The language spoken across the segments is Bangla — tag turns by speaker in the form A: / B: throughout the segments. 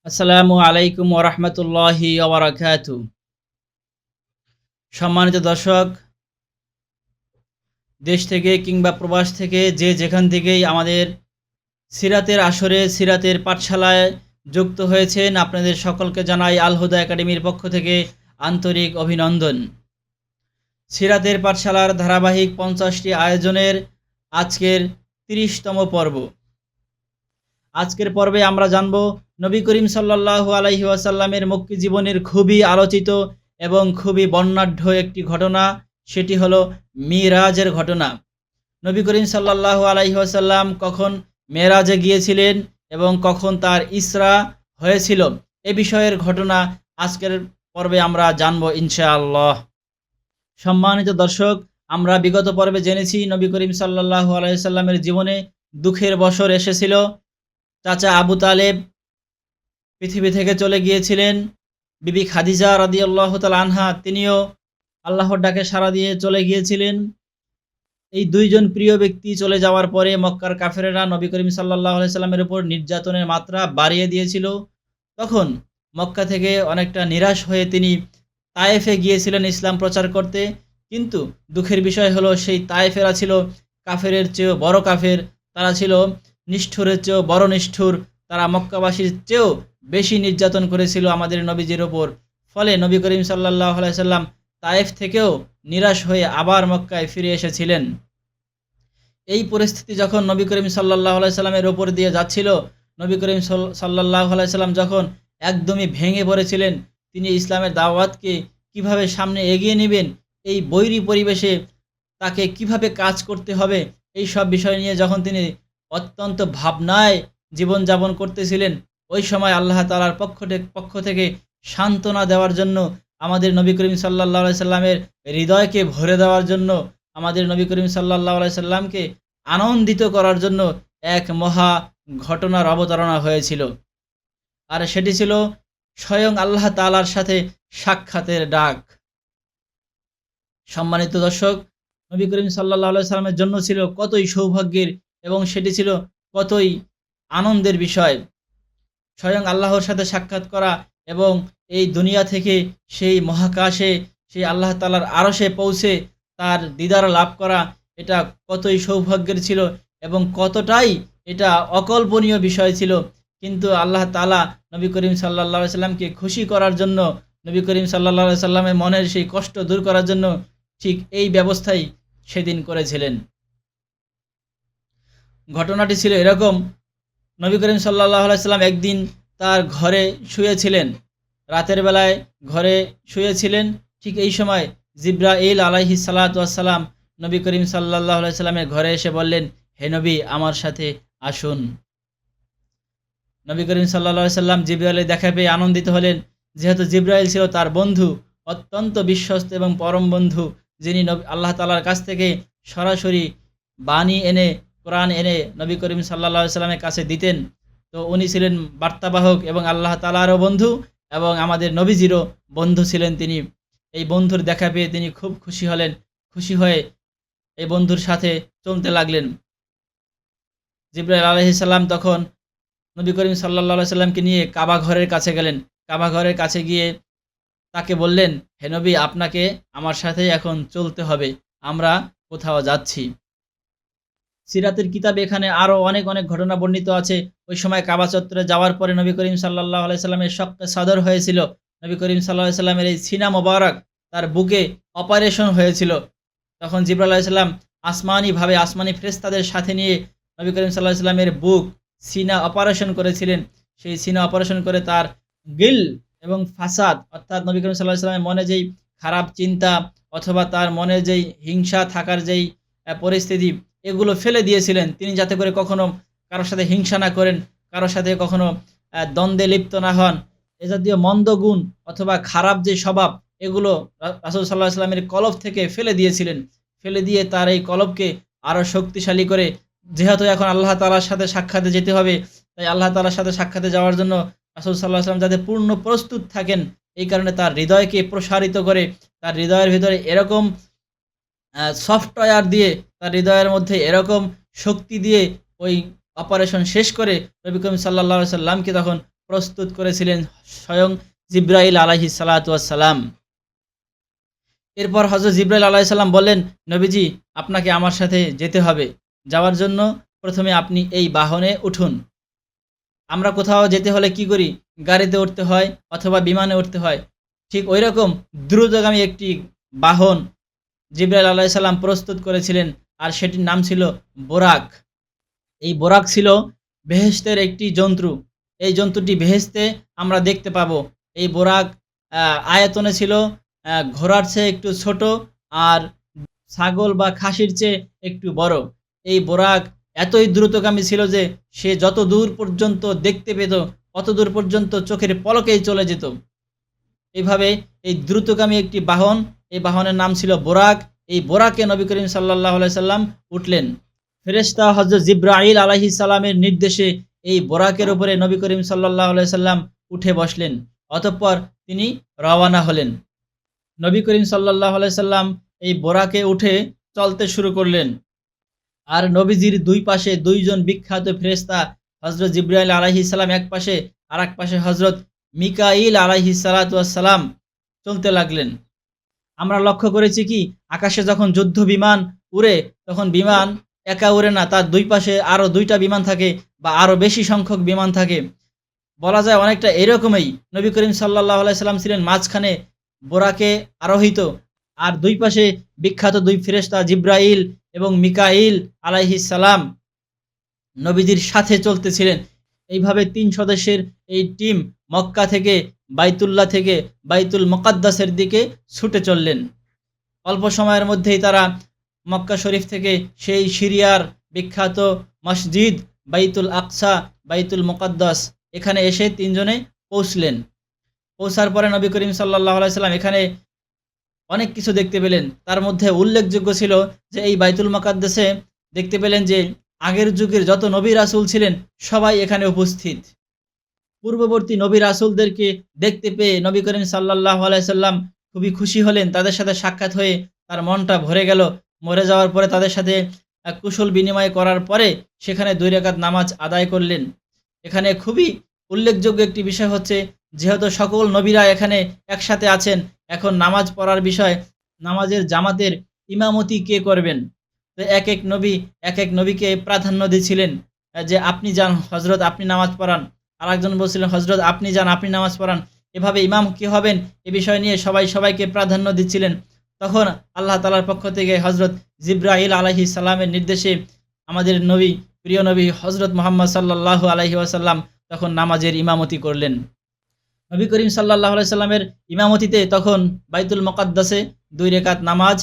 A: আসসালামু আলাইকুম ওরহমতুল্লাহি ওবরাকাতু। সম্মানিত দর্শক, দেশ থেকে কিংবা প্রবাস থেকে যে যেখান থেকেই আমাদের সিরাতের আসরে সিরাতের পাঠশালায় যুক্ত হয়েছেন, আপনাদের সকলকে জানাই আল হুদা একাডেমির পক্ষ থেকে আন্তরিক অভিনন্দন। সিরাতের পাঠশালার ধারাবাহিক ৫০টি আয়োজনের আজকের ৩০তম পর্ব। আজকের পর্বে আমরা জানব নবী করিম সাল্লাল্লাহু আলাইহি ওয়াসাল্লামের মক্কি জীবনের খুবই আলোচিত এবং খুবই বর্ণাঢ্য একটি ঘটনা, সেটি হলো মিরাজের ঘটনা। নবী করিম সাল্লাল্লাহু আলাইহি ওয়াসাল্লাম কখন মেরাজে গিয়েছিলেন এবং কখন তার ইসরা হয়েছিল, এ বিষয়ের ঘটনা আজকের পর্বে আমরা জানব ইনশাআল্লাহ। সম্মানিত দর্শক, আমরা বিগত পর্বে জেনেছি নবী করিম সাল্লাল্লাহু আলাইহি ওয়াসাল্লামের জীবনে দুঃখের বছর এসেছিল। চাচা আবু তালেব পৃথিবী থেকে চলে গিয়েছিলেন। বিবি খাদিজা রাদিয়াল্লাহু তাআলা আনহা তিনিও আল্লাহর ডাকে সাড়া দিয়ে চলে গিয়েছিলেন। এই দুইজন প্রিয় ব্যক্তি চলে যাওয়ার পরে মক্কার কাফেরেরা নবী করিম সাল্লাল্লাহু আলাইহি সাল্লামের উপর নির্যাতনের মাত্রা বাড়িয়ে দিয়েছিল। তখন মক্কা থেকে অনেকটা নিরাশ হয়ে তিনি তায়েফে গিয়েছিলেন ইসলাম প্রচার করতে। কিন্তু দুঃখের বিষয় হলো সেই তায়েফেরা ছিল কাফেরের চেয়েও বড় কাফের। তারা ছিল নিষ্ঠুরের চেয়েও বড় নিষ্ঠুর। তারা মক্কাবাসীর চেয়েও বেশি নির্যাতন করেছিল আমাদের নবীজির ওপর। ফলে নবী করিম সাল্লাল্লাহু আলাইহি সাল্লাম তায়েফ থেকেও নিরাশ হয়ে আবার মক্কায় ফিরে এসেছিলেন। এই পরিস্থিতি যখন নবী করিম সাল্লাল্লাহু আলাইহি সাল্লামের ওপর দিয়ে যাচ্ছিল, নবী করিম সাল্লাল্লাহু আলাইহি সাল্লাম যখন একদমই ভেঙে পড়েছিলেন, তিনি ইসলামের দাওয়াতকে কিভাবে সামনে এগিয়ে নেবেন, এই বৈরী পরিবেশে তাকে কিভাবে কাজ করতে হবে, এই সব বিষয় নিয়ে যখন তিনি অত্যন্ত ভাবনায় জীবনযাপন করতেছিলেন, ওই সময় আল্লাহ তাআলার পক্ষ থেকে সান্ত্বনা দেওয়ার জন্য, আমাদের নবী করিম সাল্লাল্লাহু আলাইহি সাল্লামের হৃদয়কে ভরে দেওয়ার জন্য, আমাদের নবী করিম সাল্লাল্লাহু আলাইহি সাল্লামকে আনন্দিত করার জন্য এক মহা ঘটনার অবতারণা হয়েছিল। আর সেটি ছিল স্বয়ং আল্লাহ তাআলার সাথে সাক্ষাতের ডাক। সম্মানিত দর্শক, নবী করিম সাল্লাল্লাহু আলাইহি সাল্লামের জন্য ছিল কতই সৌভাগ্যের এবং সেটি ছিল কতই আনন্দের বিষয়। স্বয়ং আল্লাহর সাথে সাক্ষাৎ করা এবং এই দুনিয়া থেকে সেই মহাকাশে, সেই আল্লাহ তাআলার আরশে পৌঁছে তার দিদার লাভ করা, এটা কতই সৌভাগ্যের ছিল এবং কতটাই এটা অকল্পনীয় বিষয় ছিল। কিন্তু আল্লাহ তাআলা নবী করিম সাল্লাল্লাহু আলাইহি সাল্লামকে খুশি করার জন্য, নবী করিম সাল্লাল্লাহু আলাইহি সাল্লামের মনের সেই কষ্ট দূর করার জন্য ঠিক এই ব্যবস্থাই সেদিন করেছিলেন। ঘটনাটি ছিল এরকম, নবী করিম সাল্লাল্লাহু আলাইহি সাল্লাম একদিন তার ঘরে শুয়েছিলেন। রাতের বেলায় ঘরে শুয়েছিলেন। ঠিক এই সময় জিবরাইল আলাইহিস সালাতু ওয়াস সালাম নবী করিম সাল্লাল্লাহু আলাইহি সাল্লামের ঘরে এসে বললেন, হে নবী, আমার সাথে আসুন। নবী করিম সাল্লাল্লাহু আলাইহি সাল্লাম জিবরাইলের দেখা পেয়ে আনন্দিত হলেন। যেহেতু জিবরাইল ছিল তার বন্ধু, অত্যন্ত বিশ্বস্ত এবং পরম বন্ধু, যিনি আল্লাহ তাআলার কাছ থেকে সরাসরি বাণী এনে, কোরআন এনে নবী করিম সাল্লাল্লাহু আলাইহি সাল্লামের কাছে দিতেন। তো উনি ছিলেন বার্তাবাহক এবং আল্লাহ তাআলারও বন্ধু এবং আমাদের নবীজিরও বন্ধু ছিলেন তিনি। এই বন্ধুর দেখা পেয়ে তিনি খুব খুশি হলেন। খুশি হয়ে এই বন্ধুর সাথে চলতে লাগলেন। জিবরাইল আলাইহিস সালাম তখন নবী করিম সাল্লাল্লাহু আলাইহি সাল্লামকে নিয়ে কাবা ঘরের কাছে গেলেন। কাবা ঘরের কাছে গিয়ে তাকে বললেন, হে নবী, আপনাকে আমার সাথেই এখন চলতে হবে। আমরা কোথাও যাচ্ছি। সিরাতের কিতাবে এখানে আরও অনেক ঘটনা বর্ণিত আছে। ওই সময় কাবা চত্বরে যাওয়ার পরে নবী করিম সাল্লাল্লাহু আলাইহি সাল্লামের শক্কে সাদর হয়েছিল। নবী করিম সাল্লাল্লাহু আলাইহি সাল্লামের এই সিনা মোবারক, তার বুকে অপারেশন হয়েছিল। তখন জিবরাইল আলাইহিস সালাম আসমানি ফেরেশতাদের সাথে নিয়ে নবী করিম সাল্লাল্লাহু আলাইহি সাল্লামের বুক, সিনা অপারেশন করেছিলেন। সেই সিনা অপারেশন করে তার গিল এবং ফাসাদ, অর্থাৎ নবী করিম সাল্লাল্লাহু আলাইহি সাল্লামের মনে যেই খারাপ চিন্তা অথবা তার মনে যেই হিংসা থাকার যেই পরিস্থিতি, এগুলো ফেলে দিয়েছিলেন। তিনি যাতে করে কখনো কারো সাথে হিংসা না করেন, কারো সাথে কখনো দ্বন্দ্বে লিপ্ত না হন। এ জাতীয় মন্দ গুণ অথবা খারাপ যে স্বভাব, এগুলো রাসূল সাল্লাল্লাহু আলাইহি সাল্লামের কলব থেকে ফেলে দিয়েছিলেন। ফেলে দিয়ে তার এই কলবকে আরও শক্তিশালী করে, যেহেতু এখন আল্লাহ তাআলার সাথে সাক্ষাতে যেতে হবে, তাই আল্লাহ তাআলার সাথে সাক্ষাতে যাওয়ার জন্য রাসূল সাল্লাল্লাহু আলাইহি সাল্লাম যাতে পূর্ণ প্রস্তুত থাকেন, এই কারণে তার হৃদয়কে প্রসারিত করে, তার হৃদয়ের ভিতরে এরকম সফটওয়্যার দিয়ে, তার হৃদয়ের মধ্যে এরকম শক্তি দিয়ে ওই অপারেশন শেষ করে নবী করিম সাল্লাল্লাহু আলাইহি সাল্লামকে তখন প্রস্তুত করেছিলেন স্বয়ং জিব্রাইল আলাইহিস সালাতু ওয়াস সালাম। এরপর হযরত জিবরাইল আলাইহিস সালাম বললেন, নবীজি আপনাকে আমার সাথে যেতে হবে। যাওয়ার জন্য প্রথমে আপনি এই বাহনে উঠুন। আমরা কোথাও যেতে হলে কি করি? গাড়িতে উঠতে হয় অথবা বিমানে উঠতে হয়। ঠিক ঐরকম দ্রুতগামী একটি বাহন জিবরাইল আলাইহিস সালাম প্রস্তুত করেছিলেন, আর সেটির নাম ছিল বোরাক। এই বোরাক ছিল বেহেশতের একটি জন্তু। এই জন্তুটি বেহেশতে আমরা দেখতে পাবো। এই বোরাক আয়তনে ছিল ঘোড়ার চেয়ে একটু ছোট, আর ছাগল বা খাসির চেয়ে একটু বড়। এই বোরাক এতই দ্রুতগামী ছিল যে সে যত দূর পর্যন্ত দেখতে পেত, অত দূর পর্যন্ত চোখের পলকেই চলে যেত। এইভাবে এই দ্রুতগামী একটি বাহন, এই বাহনের নাম ছিল বোরাক। এই বোরাকে নবী করিম সাল্লাল্লাহু আলাইহি সাল্লাম উঠলেন। ফেরেশতা হযরত জিবরাইল আলাইহিস সালামের নির্দেশে এই বোরাকের উপরে নবী করিম সাল্লাল্লাহু আলাইহি সাল্লাম উঠে বসলেন। অতঃপর তিনি রওয়ানা হলেন। নবী করিম সাল্লাল্লাহু আলাইহি সাল্লাম এই বোরাকে উঠে চলতে শুরু করলেন। আর নবীজির দুই পাশে দুইজন বিখ্যাত ফেরেশতা হযরত জিবরাইল আলাইহিস সালাম এক পাশে, আর এক পাশে হযরত মিকাইল আলাইহিস সালাতু ওয়াস সালাম চলতে লাগলেন। আমরা লক্ষ্য করেছি কি, আকাশে যখন যুদ্ধ বিমান উড়ে, তখন বিমান একা উড়ে না, তার দুই পাশে আরও ২ টা বিমান থাকে বা আরও বেশি সংখ্যক বিমান থাকে। বলা যায় অনেকটা এরকমই। নবী করিম সাল্লাল্লাহু আলাইহি সাল্লাম ছিলেন মাঝখানে বোরাকে আরোহিত, আর দুই পাশে বিখ্যাত ২ ফেরেশতা জিবরাইল এবং মিকাইল আলাইহিস সালাম নবীজির সাথে চলতেছিলেন। এইভাবে ৩ সদস্যের এই টিম মক্কা থেকে, বাইতুল্লাহ থেকে বাইতুল মুকাদ্দাসের দিকে ছুটে চললেন। অল্প সময়ের মধ্যেই তারা মক্কা শরীফ থেকে সেই সিরিয়ার বিখ্যাত মসজিদ বাইতুল আকসা, বাইতুল মুকাদ্দাস এখানে এসে ৩ জনে পৌঁছলেন। পৌঁছার পরে নবী করিম সাল্লাল্লাহু আলাইহি সাল্লাম এখানে অনেক কিছু দেখতে পেলেন। তার মধ্যে উল্লেখযোগ্য ছিল যে এই বাইতুল মুকাদ্দাসে দেখতে পেলেন যে আগের যুগের যত নবী রাসূল ছিলেন সবাই এখানে উপস্থিত। পূর্ববর্তী নবী রাসূলদেরকে দেখতে পেয়ে নবী করিম সাল্লাল্লাহু আলাইহি সাল্লাম খুবই খুশি হলেন। তাদের সাথে সাক্ষাৎ হয়ে তার মনটা ভরে গেল। মরে যাওয়ার পরে তাদের সাথে কুশল বিনিময় করার পরে সেখানে ২ রাকাত নামাজ আদায় করলেন। এখানে খুবই উল্লেখযোগ্য একটি বিষয় হচ্ছে, যেহেতু সকল নবীরা এখানে একসাথে আছেন, এখন নামাজ পড়ার বিষয়, নামাজের জামাতের ইমামতি কে করবেন? তো এক নবী এক নবীকে প্রাধান্য দিচ্ছিলেন, যে আপনি যান হযরত, আপনি নামাজ পড়ান। আরেকজন বলছিলেন, হযরত আপনি যান, আপনি নামাজ পড়ান। এভাবে ইমাম কে হবেন এ বিষয় নিয়ে সবাই সবাইকে প্রাধান্য দিচ্ছিলেন। তখন আল্লাহ তাআলার পক্ষ থেকে হযরত জিবরাইল আলাইহিস সালামের নির্দেশে আমাদের নবী, প্রিয় নবী হযরত মুহাম্মদ সাল্লাল্লাহু আলাইহি ওয়াসাল্লাম তখন নামাজের ইমামতি করলেন। নবী করিম সাল্লাল্লাহু আলাইহি সাল্লামের ইমামতিতে তখন বাইতুল মুকাদ্দাসে ২ রাকাত নামাজ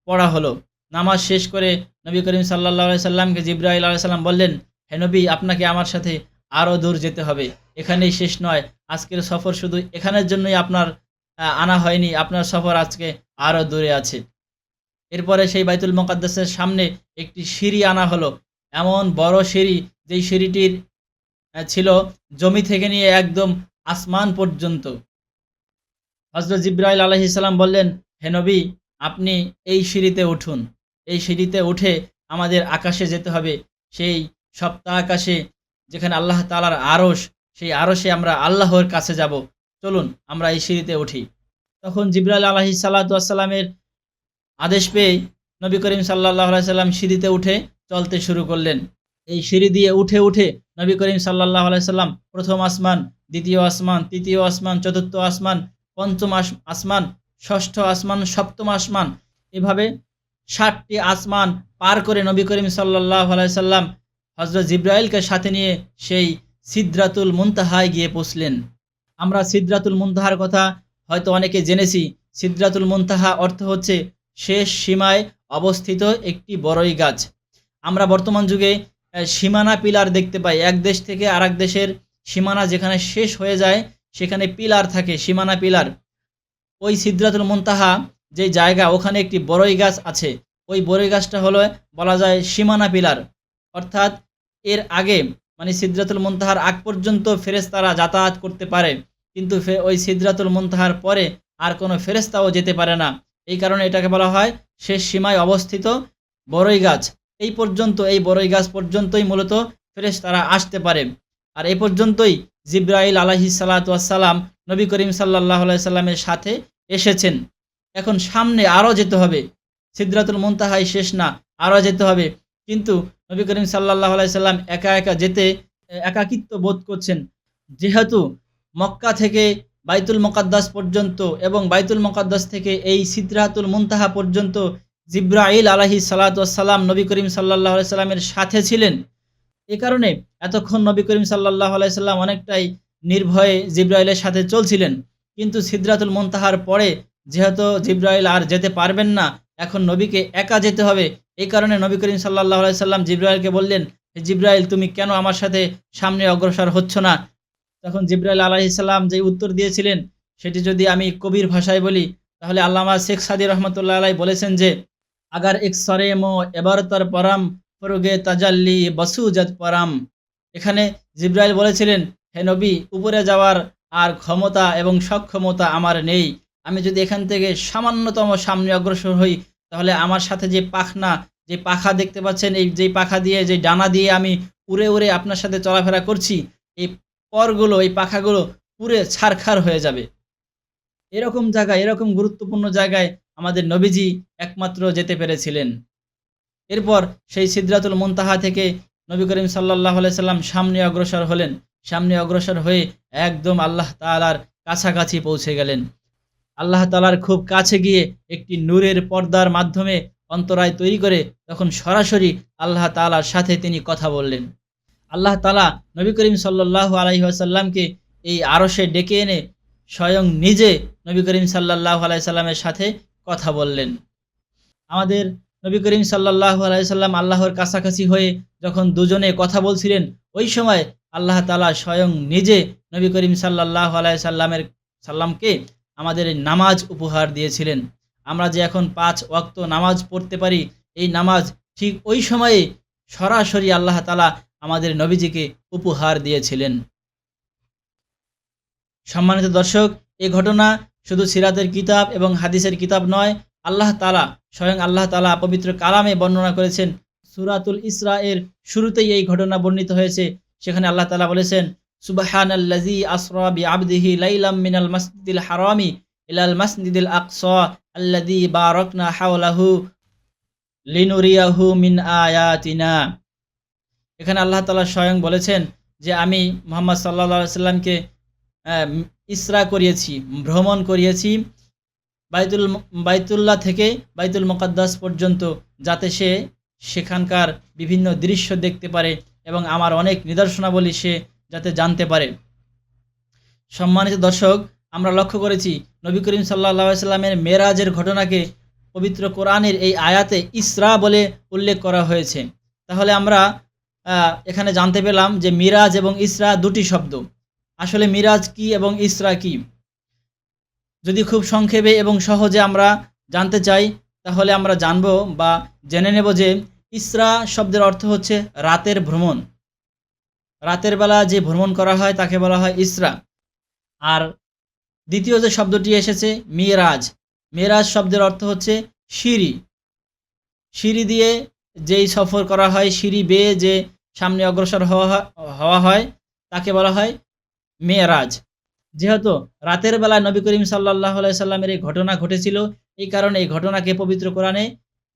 A: পড়া হলো। নামাজ শেষ করে নবী করিম সাল্লাল্লাহু আলাইহি সাল্লামকে জিবরাইল আলাইহিস সালাম বললেন, হে নবী আপনাকে আমার সাথে আরও দূর যেতে হবে। এখানেই শেষ নয়। আজকের সফর শুধু এখানের জন্যই আপনার আনা হয়নি। আপনার সফর আজকে আরও দূরে আছে। এরপরে সেই বাইতুল মুকাদ্দাসের সামনে একটি সিঁড়ি আনা হলো। এমন বড় সিঁড়ি, যেই সিঁড়িটির ছিল জমি থেকে নিয়ে একদম আসমান পর্যন্ত। হযরত জিবরাইল আলাইহিস সালাম বললেন, হে নবী আপনি এই সিঁড়িতে উঠুন। এই সিঁড়িতে উঠে আমাদের আকাশে যেতে হবে। সেই সপ্তাহ আকাশে যেখানে আল্লাহ তাআলার আরশ, সেই আরশে আমরা আল্লাহর কাছে যাব। চলুন আমরা এই সিঁড়িতে উঠি। তখন জিবরাইল আলাইহিস সালাতু ওয়াস সালামের আদেশ পেয়ে নবী করিম সাল্লাল্লাহু আলাইহি সাল্লাম সিঁড়িতে উঠে চলতে শুরু করলেন। এই সিঁড়ি দিয়ে উঠে নবী করিম সাল্লাল্লাহু আলাইহি সাল্লাম ১ম আসমান, ২য় আসমান, ৩য় আসমান, ৪র্থ আসমান, ৫ম আসমান, ৬ষ্ঠ আসমান, ৭ম আসমান, এভাবে ৭টি আসমান পার করে নবী করিম সাল্লাল্লাহু আলাইহি সাল্লাম হযরত জিবরাইলকে সাথে নিয়ে সেই সিদরাতুল মুনতাহায় গিয়ে পৌঁছলেন। আমরা সিদরাতুল মুনতাহার কথা হয়তো অনেকে জেনেছি। সিদরাতুল মুনতাহা অর্থ হচ্ছে শেষ সীমায় অবস্থিত একটি বড়ই গাছ। আমরা বর্তমান যুগে সীমানা পিলার দেখতে পাই। এক দেশ থেকে আরেক দেশের সীমানা যেখানে শেষ হয়ে যায় সেখানে পিলার থাকে, সীমানা পিলার। ওই সিদরাতুল মুনতাহা যে জায়গা, ওখানে একটি বড়ই গাছ আছে। ওই বড়ই গাছটা হলো বলা যায় সীমানা পিলার। অর্থাৎ এর আগে, মানে সিদরাতুল মুনতাহার আগ পর্যন্ত ফেরেশতারা যাতায়াত করতে পারে, কিন্তু ওই সিদরাতুল মুনতাহার পরে আর কোনো ফেরেশতাও যেতে পারে না। এই কারণে এটাকে বলা হয় শেষ সীমায় অবস্থিত বড়ই গাছ। এই পর্যন্ত, এই বড়ই গাছ পর্যন্তই মূলত ফেরেশতারা আসতে পারে। আর এ পর্যন্তই জিব্রাইল আলাইহিস সালাতু ওয়াস সালাম নবী করিম সাল্লাল্লাহু আলাইহি সাল্লামের সাথে এসেছেন। এখন সামনে আরও যেতে হবে। সিদরাতুল মুনতাহাই শেষ না, আরও যেতে হবে। কিন্তু নবী করিম সাল্লাল্লাহু আলাইহি সাল্লাম একা, একা যেতে একাকিত্ব বোধ করছেন। যেহেতু মক্কা থেকে বাইতুল মুকাদ্দাস পর্যন্ত এবং বাইতুল মুকাদ্দাস থেকে এই সিদরাতুল মুনতাহা পর্যন্ত জিব্রাইল আলাইহিস সালাতু ওয়াস সালাম নবী করিম সাল্লাল্লাহু আলাইহি সাল্লামের সাথে ছিলেন। এ কারণে এতক্ষণ নবী করিম সাল্লাল্লাহু আলাইহি সাল্লাম অনেকটাই নির্ভয়ে জিব্রাইলের সাথে চলছিলেন। কিন্তু সিদরাতুল মুনতাহার পরে যেহেতু জিব্রাইল আর যেতে পারবেন না, এখন নবীকে একা যেতে হবে। এই কারণে নবী করিম সাল্লাল্লাহু আলাইহি সাল্লাম জিব্রাইলকে বললেন, হে জিব্রাইল, তুমি কেন আমার সাথে সামনে অগ্রসর হচ্ছ না? তখন জিব্রাইল আলাইহিস সালাম যে উত্তর দিয়েছিলেন, সেটি যদি আমি কবির ভাষায় বলি, তাহলে আল্লামা শেখ সাদী রহমতুল্লাহ আলাইহি বলেছেন যে, আগার এক সরে মো এবারতর পরাম ফরুগে তাজাল্লি বসুজত পরাম। এখানে জিব্রাইল বলেছিলেন, হে নবী, উপরে যাওয়ার আর ক্ষমতা এবং সক্ষমতা আমার নেই। আমি যদি এখান থেকে সামান্যতম সামনে অগ্রসর হই, তাহলে আমার সাথে যে পাখনা, যে পাখা দেখতে পাচ্ছেন, এই যেই পাখা দিয়ে, যে ডানা দিয়ে আমি উড়ে, উড়ে আপনার সাথে চলাফেরা করছি, এই পরগুলো, এই পাখাগুলো পুড়ে ছারখার হয়ে যাবে। এরকম জায়গায়, এরকম গুরুত্বপূর্ণ জায়গায় আমাদের নবীজি একমাত্র যেতে পেরেছিলেন। এরপর সেই সিদরাতুল মুনতাহা থেকে নবী করিম সাল্লাল্লাহু আলাইহি সাল্লাম সামনে অগ্রসর হলেন। সামনে অগ্রসর হয়ে একদম আল্লাহ তাআলার কাছাকাছি পৌঁছে গেলেন। আল্লাহ তাআলার খুব কাছে গিয়ে একটি নূরের পর্দার মাধ্যমে অন্তরায় তৈরি করে তখন সরাসরি আল্লাহ তাআলার সাথে তিনি কথা বললেন। আল্লাহ তাআলা নবী করিম সাল্লাল্লাহু আলাইহি ওয়াসাল্লামকে এই আরশে ডেকে এনে স্বয়ং নিজে নবী করিম সাল্লাল্লাহু আলাইহি সাল্লামের সাথে কথা বললেন। আমাদের নবী করিম সাল্লাল্লাহু আলাইহি সাল্লাম আল্লাহর কাছাকাছি হয়ে যখন দুজনে কথা বলছিলেন, ওই সময় আল্লাহ তাআলা স্বয়ং নিজে নবী করিম সাল্লাল্লাহু আলাইহি সাল্লামকে আমাদের এই নামাজ উপহার দিয়েছিলেন। আমরা যে এখন ৫ ওয়াক্ত নামাজ পড়তে পারি, এই নামাজ ঠিক ওই সময়ে সরাসরি আল্লাহ তাআলা আমাদের নবীজিকে উপহার দিয়েছিলেন। সম্মানিত দর্শক, এ ঘটনা শুধু সিরাতের কিতাব এবং হাদিসের কিতাব নয়, আল্লাহ তাআলা, স্বয়ং আল্লাহ তাআলা পবিত্র কালামে বর্ণনা করেছেন। সূরাতুল ইসরা এর শুরুতেই এই ঘটনা বর্ণিত হয়েছে। সেখানে আল্লাহ তাআলা বলেছেন, সুবহানাল্লাযী আসরা বিআবদিহি লাইলাম মিনাল মাসজিদিল হারামি ইলাল মাসজিদিল আকসা আল্লাযী বারাকনা হাওলাহু লিনুরিয়াহু মিন আয়াতিনা। এখানে আল্লাহ তাআলা স্বয়ং বলেছেন যে, আমি মুহাম্মদ সাল্লাল্লাহু আলাইহি সাল্লামকে ইসরা করিয়েছি, ভ্রমণ করিয়েছি বাইতুল্লাহ থেকে বাইতুল মুকাদ্দাস পর্যন্ত, যাতে সে সেখানকার বিভিন্ন দৃশ্য দেখতে পারে এবং আমার অনেক নিদর্শনাবলী সে যাতে জানতে পারে। সম্মানিত দর্শক, আমরা লক্ষ্য করেছি নবী করিম সাল্লাল্লাহু আলাইহি সাল্লামের মেরাজের ঘটনাকে পবিত্র কোরআনের এই আয়াতে ইসরা বলে উল্লেখ করা হয়েছে। তাহলে আমরা এখানে জানতে পেলাম যে মিরাজ এবং ইসরা দুটি শব্দ। আসলে মিরাজ কি এবং ইসরা কি, যদি খুব সংক্ষেপে এবং সহজে আমরা জানতে চাই, তাহলে আমরা জানব বা জেনে নেব যে ইসরা শব্দের অর্থ হচ্ছে রাতের ভ্রমণ। রাতের বেলা যে ভ্রমণ করা হয় তাকে বলা হয় ইসরা। আর দ্বিতীয় যে শব্দটি এসেছে মিরাজ, মিরাজ শব্দের অর্থ হচ্ছে সিঁড়ি। সিঁড়ি দিয়ে যেই সফর করা হয়, সিঁড়ি বেয়ে যে সামনে অগ্রসর হওয়া হয় তাকে বলা হয় মেরাজ। যেহেতু রাতের বেলায় নবী করিম সাল্লাল্লাহু আলাইহি সাল্লামের এই ঘটনা ঘটেছিল, এই কারণে এই ঘটনাকে পবিত্র কোরআনে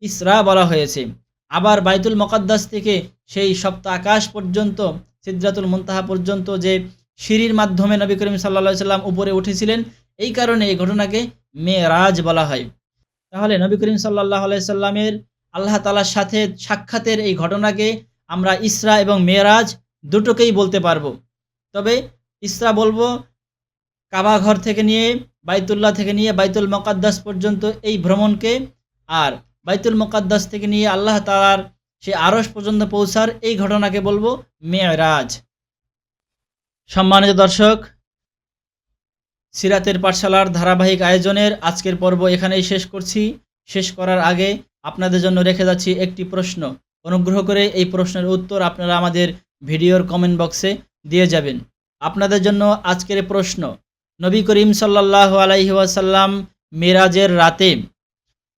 A: ইসরা বলা হয়েছে। আবার বাইতুল মুকাদ্দাস থেকে সেই সপ্ত আকাশ পর্যন্ত, সিদরাতুল মুনতাহা পর্যন্ত যে সিঁড়ির মাধ্যমে নবী করিম সাল্লাল্লাহু আলাইহি সাল্লাম উপরে উঠেছিলেন, এই কারণে এই ঘটনাকে মেরাজ বলা হয়। তাহলে নবী করিম সাল্লাল্লাহু আলাইহি সাল্লামের আল্লাহ তাআলার সাথে সাক্ষাতের এই ঘটনাকে আমরা ইসরা এবং মেরাজ দুটোকেই বলতে পারবো। তবে ইসরা বলবো কাবা ঘর থেকে নিয়ে, বাইতুল্লাহ থেকে নিয়ে বাইতুল মুকাদ্দাস পর্যন্ত এই ভ্রমণকে, আর বাইতুল মুকাদ্দাস থেকে নিয়ে আল্লাহ তাআলার সেই আরশ পর্যন্ত পৌঁছার এই ঘটনাকে বলবো মেরাজ। সম্মানিত দর্শক, সিরাতের পাঠশালার ধারাবাহিক আয়োজনের আজকের পর্ব এখানেই শেষ করছি। শেষ করার আগে আপনাদের জন্য রেখে যাচ্ছি একটি প্রশ্ন। অনুগ্রহ করে এই প্রশ্নের উত্তর আপনারা আমাদের ভিডিওর কমেন্ট বক্সে দিয়ে যাবেন। আপনাদের জন্য আজকের প্রশ্ন, নবী করিম সাল্লাল্লাহু আলাইহি ওয়াসাল্লাম মেরাজের রাতে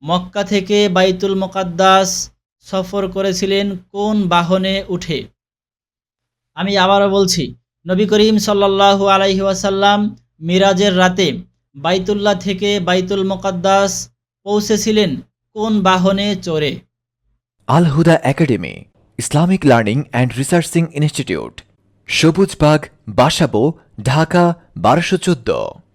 A: মক্কা থেকে বাইতুল মুকাদ্দাস সফর করেছিলেন কোন বাহনে উঠে? আমি আবারও বলছি, নবী করিম সাল্লাল্লাহু আলাইহি ওয়াসাল্লাম মিরাজের রাতে বাইতুল্লাহ থেকে বাইতুল মুকাদ্দাস পৌঁছেছিলেন কোন বাহনে চড়ে?
B: Al Huda academy, Islamic learning and researching institute, Sabujbagh, Basabo, Dhaka ১২১৪।